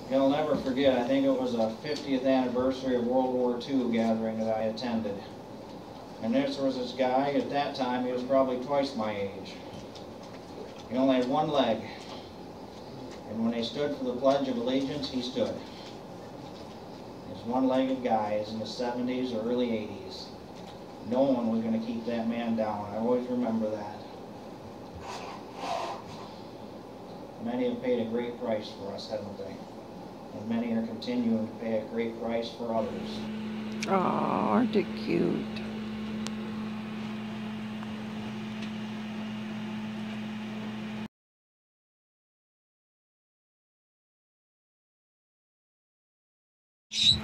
You'll never forget, I think it was a 50th anniversary of World War II gathering that I attended. And there was this guy, at that time he was probably twice my age. He only had one leg. And when they stood for the Pledge of Allegiance, he stood. This one-legged guy is in the 70s or early 80s. No one was going to keep that man down. I always remember that. Many have paid a great price for us, haven't they? And many are continuing to pay a great price for others. Oh, aren't they cute?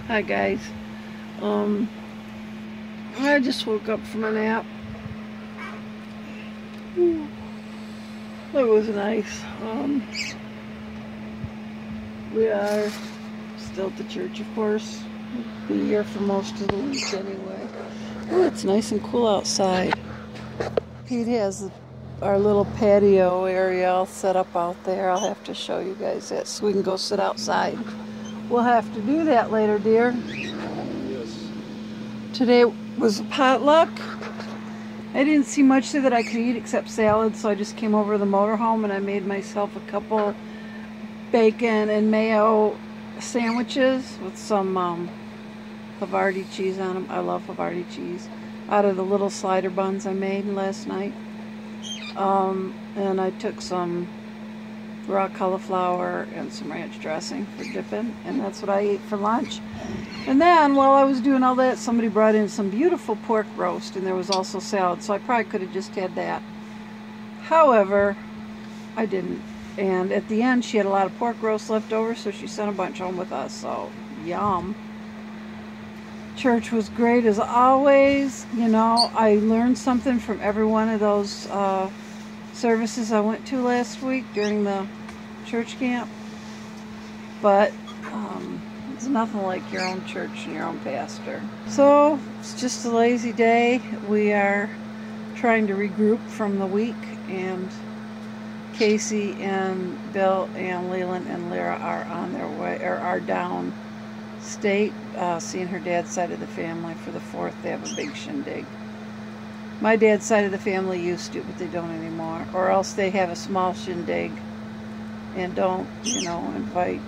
Hi guys. I just woke up from a nap. It was nice. We are still at the church, of course. We'll be here for most of the week anyway. Oh, it's nice and cool outside. Pete has our little patio area all set up out there. I'll have to show you guys that so we can go sit outside. We'll have to do that later, dear. Yes. Today was a potluck. I didn't see much there that I could eat except salad, so I just came over to the motorhome and I made myself a couple bacon and mayo sandwiches with some Havarti cheese on them. I love Havarti cheese. Out of the little slider buns I made last night. And I took some raw cauliflower and some ranch dressing for dipping, and that's what I ate for lunch. And then while I was doing all that, somebody brought in some beautiful pork roast, and there was also salad, so I probably could have just had that. However, I didn't. And at the end, she had a lot of pork roast left over, so she sent a bunch home with us, so yum. Church was great as always. You know, I learned something from every one of those services I went to last week during the church camp, but it's nothing like your own church and your own pastor. So it's just a lazy day. We are trying to regroup from the week, and Casey and Bill and Leland and Lyra are on their way, or are down state, seeing her dad's side of the family for the 4th. They have a big shindig. My dad's side of the family used to, but they don't anymore. Or else they have a small shindig and don't, you know, invite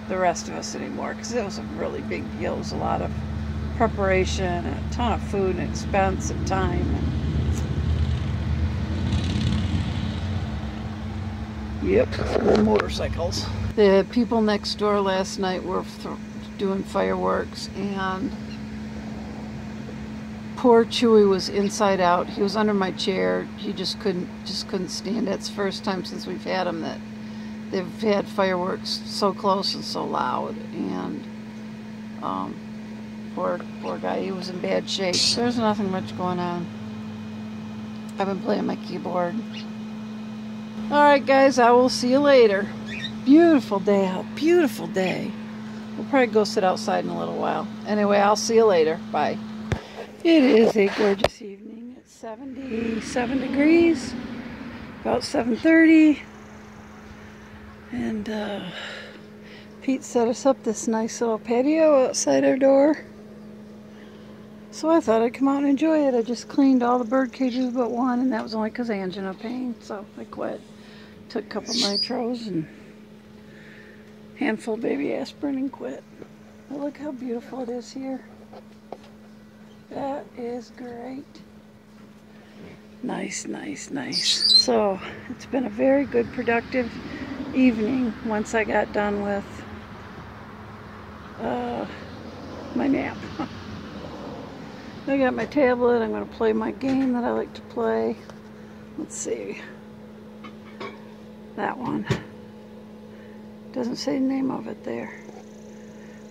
the rest of us anymore. Because it was a really big deal. It was a lot of preparation and a ton of food and expense and time. Yep, motorcycles. The people next door last night were doing fireworks, and poor Chewy was inside out. He was under my chair. He just couldn't stand it. It's the first time since we've had him that they've had fireworks so close and so loud. And poor guy, he was in bad shape. There's nothing much going on. I've been playing my keyboard. Alright guys, I will see you later. Beautiful day out. Beautiful day. We'll probably go sit outside in a little while. Anyway, I'll see you later. Bye. It is a gorgeous evening. It's 77 degrees, about 7:30, and Pete set us up this nice little patio outside our door. So I thought I'd come out and enjoy it. I just cleaned all the bird cages but one, and that was only because angina pain, so I quit. Took a couple nitros and handful of baby aspirin and quit. But look how beautiful it is here. That is great. Nice, nice, nice. So it's been a very good, productive evening once I got done with my nap. I got my tablet. I'm going to play my game that I like to play. Let's see. That one. Doesn't say the name of it there.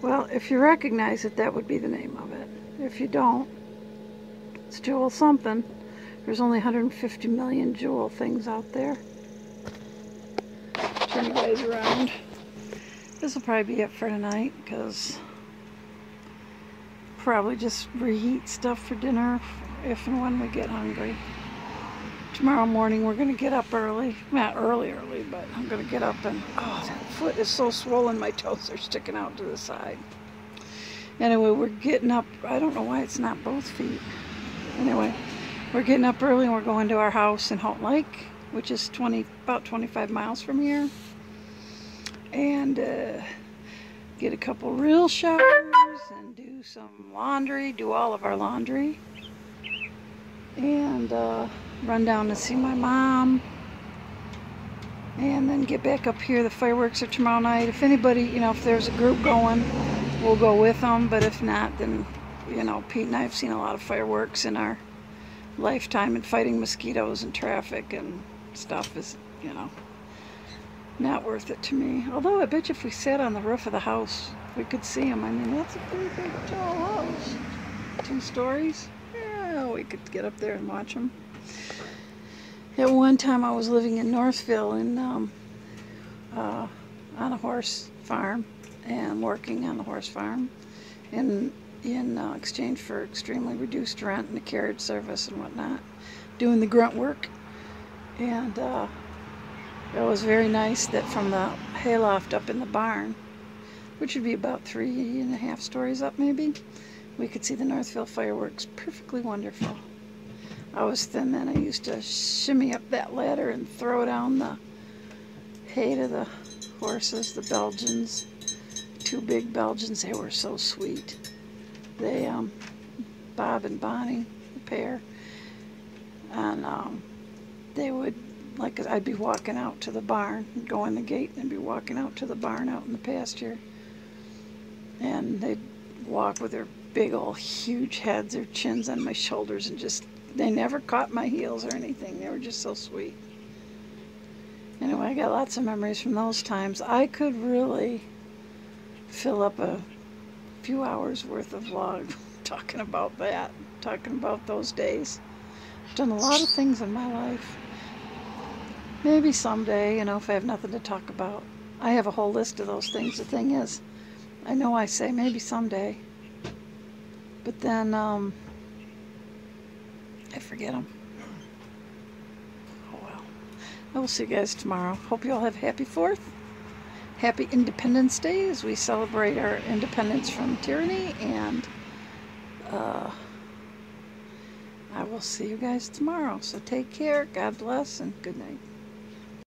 Well, if you recognize it, that would be the name of it. If you don't, it's Jewel something. There's only 150 million Jewel things out there. Turn you guys around. This will probably be it for tonight, because probably just reheat stuff for dinner if and when we get hungry. Tomorrow morning we're going to get up early. Not early, but I'm going to get up and, oh, that foot is so swollen, my toes are sticking out to the side. Anyway, we're getting up. I don't know why it's not both feet. Anyway, we're getting up early and we're going to our house in Houghton Lake, which is about 25 miles from here. And get a couple real showers and do some laundry, do all of our laundry. And run down to see my mom. And then get back up here. The fireworks are tomorrow night. If anybody, if there's a group going, we'll go with them. But if not, then, Pete and I have seen a lot of fireworks in our lifetime, and fighting mosquitoes and traffic and stuff is, not worth it to me. Although I bet you if we sat on the roof of the house, we could see them. I mean, that's a pretty big, tall house. 2 stories. Yeah, we could get up there and watch them. At one time, I was living in Northville on a horse farm and working on the horse farm in exchange for extremely reduced rent and a carriage service and whatnot, doing the grunt work. And it was very nice that from the hayloft up in the barn, which would be about 3.5 stories up maybe, we could see the Northville fireworks. Perfectly wonderful. I was thin then. I used to shimmy up that ladder and throw down the hay to the horses, the Belgians. 2 big Belgians. They were so sweet. They, Bob and Bonnie, the pair. And they would, I'd be walking out to the barn, go in the gate and be walking out to the barn out in the pasture. And they'd walk with their big old huge heads, their chins on my shoulders, and just, they never caught my heels or anything. They were just so sweet. Anyway, I got lots of memories from those times. I could really fill up a few hours worth of vlog talking about that, talking about those days. I've done a lot of things in my life. Maybe someday, if I have nothing to talk about. I have a whole list of those things. The thing is, I know I say maybe someday, but then I forget them. Oh well. I will see you guys tomorrow. Hope you all have happy 4th. Happy Independence Day as we celebrate our independence from tyranny. And I will see you guys tomorrow. So take care. God bless and good night.